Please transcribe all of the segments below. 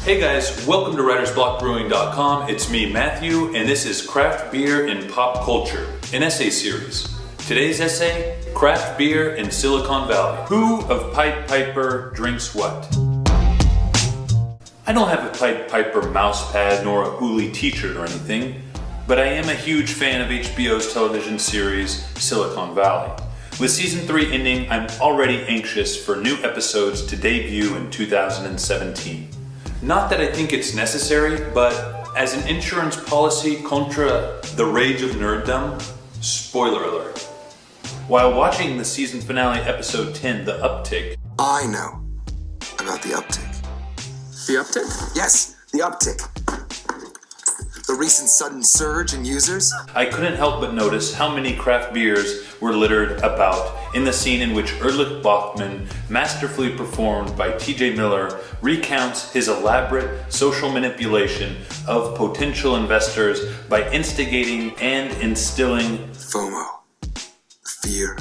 Hey guys, welcome to WritersBlockBrewing.com. It's me, Matthew, and this is Craft Beer in Pop Culture, an essay series. Today's essay, Craft Beer in Silicon Valley. Who of Pied Piper drinks what? I don't have a Pied Piper mouse pad nor a Hooli t-shirt or anything, but I am a huge fan of HBO's television series, Silicon Valley. With season 3 ending, I'm already anxious for new episodes to debut in 2017. Not that I think it's necessary, but as an insurance policy contra the rage of nerddom, spoiler alert. While watching the season finale episode 10, The Uptick, I know about the uptick. The uptick? Yes, the uptick. The recent sudden surge in users. I couldn't help but notice how many craft beers were littered about in the scene in which Bachman, masterfully performed by TJ Miller, recounts his elaborate social manipulation of potential investors by instigating and instilling FOMO, the fear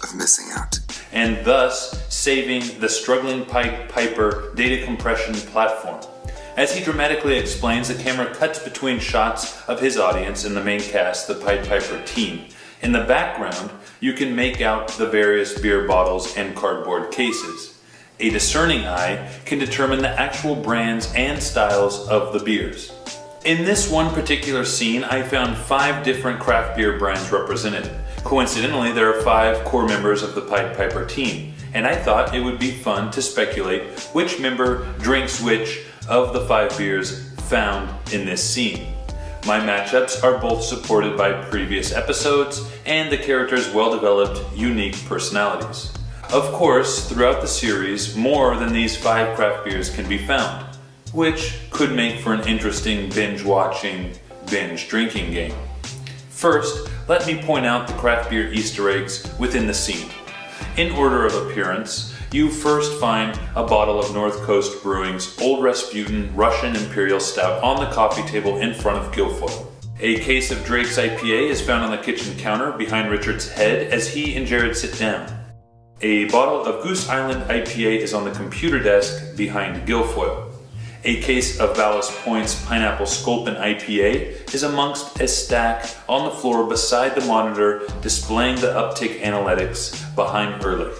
of missing out, and thus saving the struggling Pied Piper data compression platform. As he dramatically explains, the camera cuts between shots of his audience and the main cast, the Pied Piper team. In the background, you can make out the various beer bottles and cardboard cases. A discerning eye can determine the actual brands and styles of the beers. In this one particular scene, I found 5 different craft beer brands represented. Coincidentally, there are 5 core members of the Pied Piper team, and I thought it would be fun to speculate which member drinks which of the 5 beers found in this scene. My matchups are both supported by previous episodes and the characters' well-developed, unique personalities. Of course, throughout the series, more than these 5 craft beers can be found, which could make for an interesting binge-watching, binge-drinking game. First, let me point out the craft beer Easter eggs within the scene. In order of appearance, you first find a bottle of North Coast Brewing's Old Rasputin Russian Imperial Stout on the coffee table in front of Gilfoyle. A case of Drake's IPA is found on the kitchen counter behind Richard's head as he and Jared sit down. A bottle of Goose Island IPA is on the computer desk behind Gilfoyle. A case of Ballast Point's Pineapple Sculpin IPA is amongst a stack on the floor beside the monitor displaying the uptick analytics behind Ehrlich.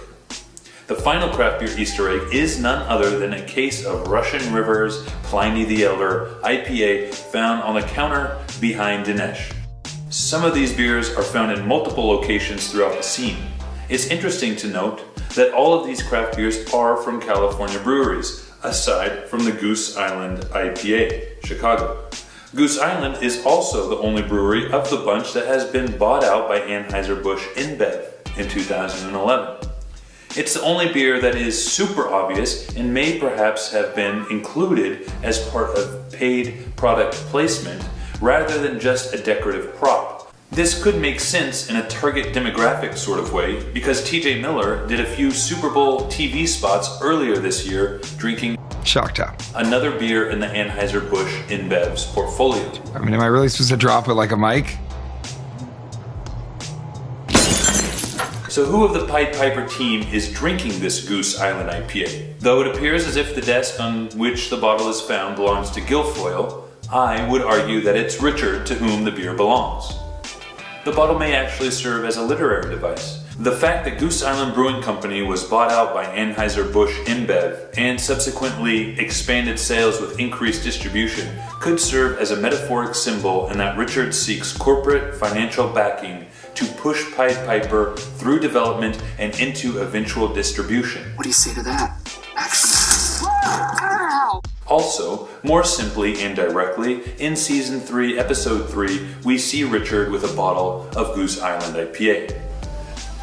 The final craft beer Easter egg is none other than a case of Russian River's Pliny the Elder IPA found on the counter behind Dinesh. Some of these beers are found in multiple locations throughout the scene. It's interesting to note that all of these craft beers are from California breweries, aside from the Goose Island IPA, Chicago. Goose Island is also the only brewery of the bunch that has been bought out by Anheuser-Busch InBev in 2011. It's the only beer that is super obvious and may perhaps have been included as part of paid product placement rather than just a decorative prop. This could make sense in a target demographic sort of way because TJ Miller did a few Super Bowl TV spots earlier this year drinking Shock Top, another beer in the Anheuser-Busch InBev's portfolio. I mean, am I really supposed to drop it like a mic? So who of the Pied Piper team is drinking this Goose Island IPA? Though it appears as if the desk on which the bottle is found belongs to Gilfoyle, I would argue that it's Richard to whom the beer belongs. The bottle may actually serve as a literary device. The fact that Goose Island Brewing Company was bought out by Anheuser-Busch InBev and subsequently expanded sales with increased distribution could serve as a metaphoric symbol in that Richard seeks corporate financial backing to push Pied Piper through development and into eventual distribution. What do you say to that? Also, more simply and directly, in Season 3, Episode 3, we see Richard with a bottle of Goose Island IPA.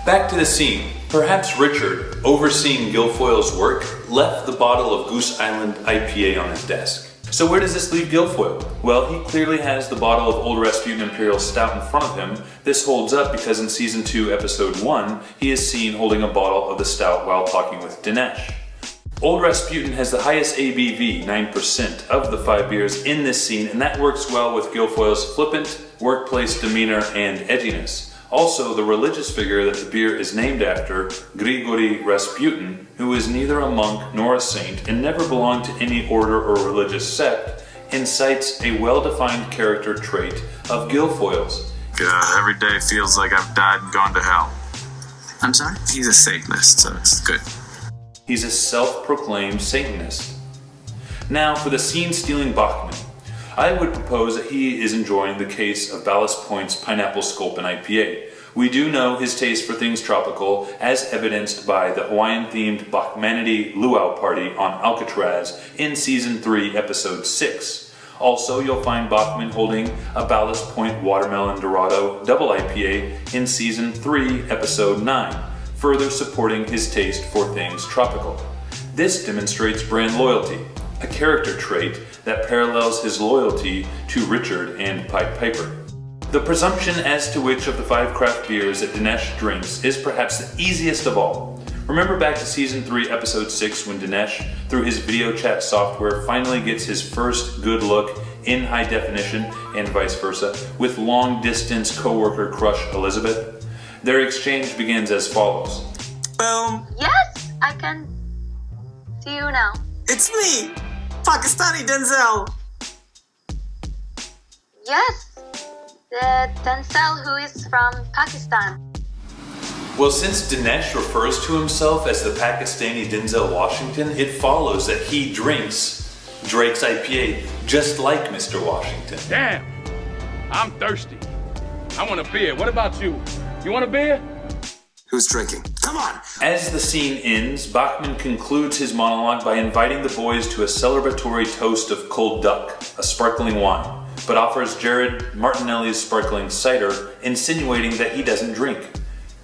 Back to the scene. Perhaps Richard, overseeing Gilfoyle's work, left the bottle of Goose Island IPA on his desk. So where does this leave Gilfoyle? Well, he clearly has the bottle of Old Rasputin Imperial Stout in front of him. This holds up because in Season 2, Episode 1, he is seen holding a bottle of the stout while talking with Dinesh. Old Rasputin has the highest ABV, 9%, of the 5 beers in this scene, and that works well with Gilfoyle's flippant workplace demeanor and edginess. Also, the religious figure that the beer is named after, Grigory Rasputin, who is neither a monk nor a saint and never belonged to any order or religious sect, incites a well-defined character trait of Gilfoyle's. Every day feels like I've died and gone to hell. I'm sorry? He's a Satanist, so it's good. He's a self-proclaimed Satanist. Now, for the scene-stealing Bachman, I would propose that he is enjoying the case of Ballast Point's Pineapple Sculpin IPA. We do know his taste for things tropical, as evidenced by the Hawaiian-themed Bachmanity Luau Party on Alcatraz in Season 3, Episode 6. Also, you'll find Bachman holding a Ballast Point Watermelon Dorado Double IPA in Season 3, Episode 9, further supporting his taste for things tropical. This demonstrates brand loyalty, a character trait that parallels his loyalty to Richard and Pied Piper. The presumption as to which of the 5 craft beers that Dinesh drinks is perhaps the easiest of all. Remember back to Season 3, Episode 6 when Dinesh, through his video chat software, finally gets his first good look in high definition and vice versa with long-distance co-worker crush Elizabeth? Their exchange begins as follows. Boom. Yes, I can see you now. It's me, Pakistani Denzel. Yes, the Denzel who is from Pakistan. Well, since Dinesh refers to himself as the Pakistani Denzel Washington, it follows that he drinks Drake's IPA just like Mr. Washington. Damn, I'm thirsty. I want a beer. What about you? You want a beer? Who's drinking? Come on! As the scene ends, Bachman concludes his monologue by inviting the boys to a celebratory toast of cold duck, a sparkling wine, but offers Jared Martinelli's sparkling cider, insinuating that he doesn't drink.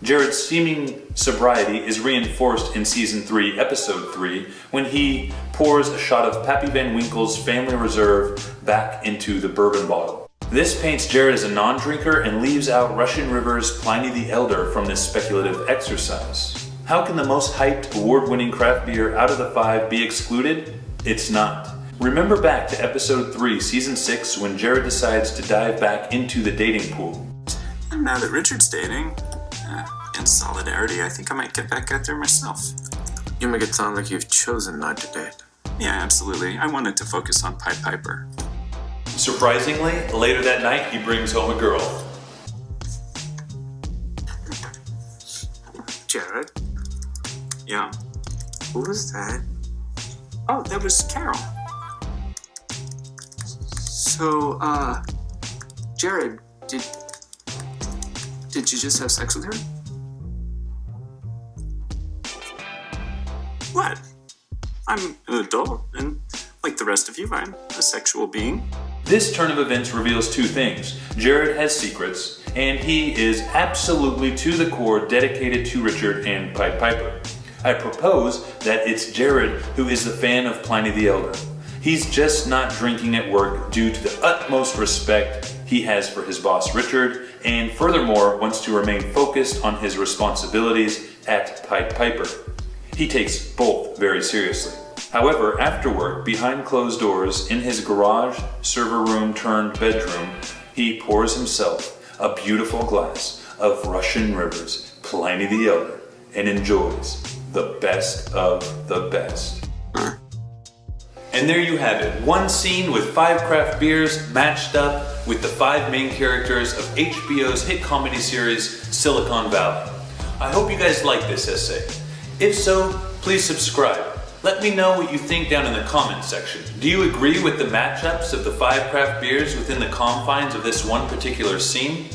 Jared's seeming sobriety is reinforced in Season 3, Episode 3, when he pours a shot of Pappy Van Winkle's Family Reserve back into the bourbon bottle. This paints Jared as a non-drinker and leaves out Russian River's Pliny the Elder from this speculative exercise. How can the most hyped, award-winning craft beer out of the 5 be excluded? It's not. Remember back to Episode 3, Season 6, when Jared decides to dive back into the dating pool. And now that Richard's dating, in solidarity, I think I might get back out there myself. You make it sound like you've chosen not to date. Yeah, absolutely. I wanted to focus on Pied Piper. Surprisingly, later that night, he brings home a girl. Jared? Yeah. Who was that? Oh, that was Carol. So, Jared, did you just have sex with her? What? I'm an adult, and like the rest of you, I'm a sexual being. This turn of events reveals 2 things. Jared has secrets, and he is absolutely to the core dedicated to Richard and Pied Piper. I propose that it's Jared who is the fan of Pliny the Elder. He's just not drinking at work due to the utmost respect he has for his boss Richard, and furthermore wants to remain focused on his responsibilities at Pied Piper. He takes both very seriously. However, after work, behind closed doors, in his garage, server room turned bedroom, he pours himself a beautiful glass of Russian River's Pliny the Elder and enjoys the best of the best. And there you have it, one scene with 5 craft beers matched up with the 5 main characters of HBO's hit comedy series Silicon Valley. I hope you guys like this essay. If so, please subscribe. Let me know what you think down in the comments section. Do you agree with the matchups of the 5 craft beers within the confines of this one particular scene?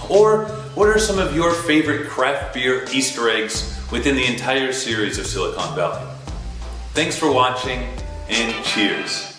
Or what are some of your favorite craft beer Easter eggs within the entire series of Silicon Valley? Thanks for watching, and cheers.